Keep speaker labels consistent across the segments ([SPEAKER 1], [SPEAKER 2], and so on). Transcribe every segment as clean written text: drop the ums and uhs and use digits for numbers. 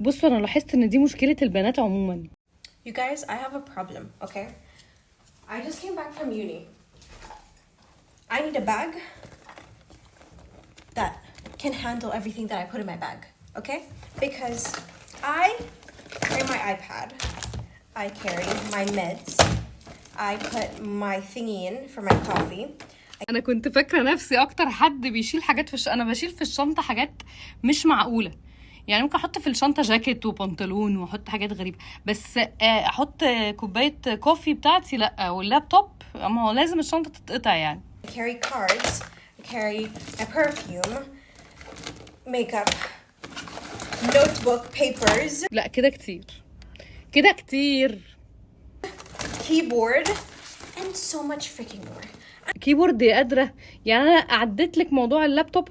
[SPEAKER 1] بصوا انا لاحظت ان دي مشكله البنات عموما.
[SPEAKER 2] You guys, I have a problem, okay? I just came back from uni. I need a bag that can handle everything that I put in my bag, okay? Because I carry my iPad, I carry my meds, I put my thingy in for my coffee.
[SPEAKER 1] انا كنت فاكره نفسي اكتر حد بيشيل حاجات انا بشيل في الشنطه حاجات مش معقوله. يعني ممكن احط في الشنطه جاكيت وبنطلون واحط حاجات غريبه، بس احط كوبايه كوفي بتاعتي لا، واللابتوب اما هو لازم الشنطه تتقطع يعني.
[SPEAKER 2] I carry cards, I carry my perfume, makeup, notebook, papers,
[SPEAKER 1] لا كده كتير، كده كتير.
[SPEAKER 2] keyboard, and so much freaking more.
[SPEAKER 1] كيبورد يا قادره، يعني انا عديت لك موضوع اللابتوب،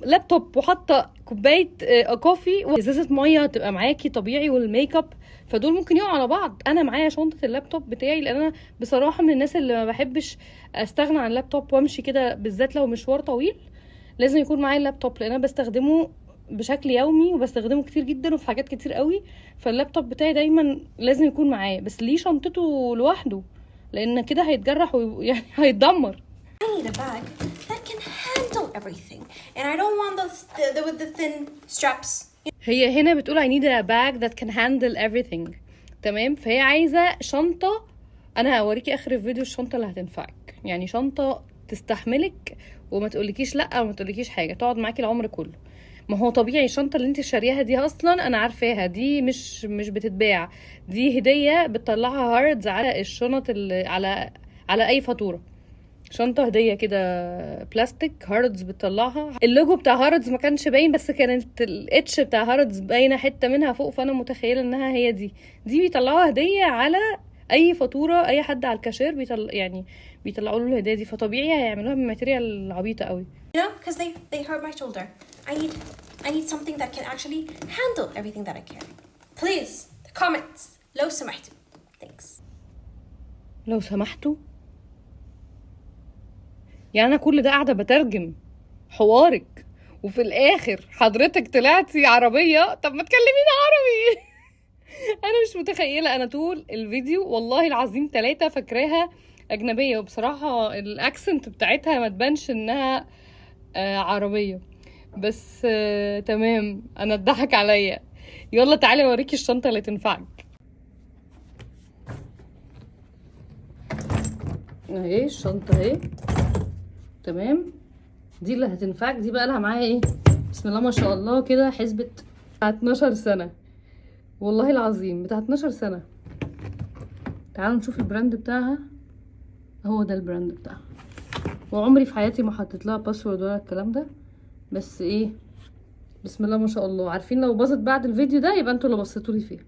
[SPEAKER 1] لابتوب وحاطه كوبايه كوفي وازازه ميه تبقى معاكي طبيعي، والميك اب، فدول ممكن يقعوا على بعض. انا معايا شنطه اللابتوب بتاعي، لان انا بصراحه من الناس اللي ما بحبش استغنى عن اللابتوب وامشي كده، بالذات لو مشوار طويل لازم يكون معايا اللابتوب، لان انا بستخدمه بشكل يومي وبستخدمه كتير جدا وفي حاجات كتير قوي. فاللابتوب بتاعي دايما لازم يكون معايا، بس ليه شنطته لوحده، لان كده هيتجرح ويعني هيتدمر.
[SPEAKER 2] I need a bag that can handle everything, and I don't want the with the thin straps.
[SPEAKER 1] هي هنا بتقول I need a bag that can handle everything. تمام، فهي عايزة شنطة. انا هوريكي اخر الفيديو الشنطة اللي هتنفعك، يعني شنطة تستحملك وما تقولكيش لا وما تقولكيش حاجة، تقعد معاكي العمر كله. ما هو طبيعي الشنطة اللي انت شاريها دي اصلا انا عارفاها، دي مش بتتباع، دي هدية بتطلعها هاردز على الشنط اللي على اي فاتورة. شنطة هدية كده بلاستيك هاردز بتطلعها، اللوجو بتاع هاردز ما كانش باين، بس كانت الاتش بتاع هاردز باينه حته منها فوق، فانا متخيله انها هي دي بيطلعوها هديه على اي فاتوره، اي حد على الكاشير يعني بيطلعوا له الهديه دي، فطبيعي هيعملوها بماتيريال عبيطه قوي.
[SPEAKER 2] You know, because they hurt my shoulder. I need something that can actually handle everything that I carry. Please, the comments. لو سمحتوا. Thanks.
[SPEAKER 1] لو سمحتوا، يعني انا كل ده قاعده بترجم حوارك وفي الاخر حضرتك طلعتي عربيه؟ طب ما تكلميني عربي. انا مش متخيله، انا طول الفيديو والله العظيم 3 فاكراها اجنبيه، وبصراحه الاكسنت بتاعتها ما تبانش انها عربيه، بس تمام، انا اتضحك عليا. يلا تعالي اوريكي الشنطه اللي تنفعك. اهي الشنطه اهي، تمام، دي اللي هتنفعك. دي بقى لها معايا ايه، بسم الله ما شاء الله كده، حسبة بتاع 12 سنه، والله العظيم بتاع 12 سنه. تعالوا نشوف البراند بتاعها، هو ده البراند بتاعها، وعمري في حياتي ما حطيت لها باسورد ولا الكلام ده، بس ايه، بسم الله ما شاء الله. عارفين لو باظت بعد الفيديو ده يبقى انتوا اللي بصيتوا لي فيه.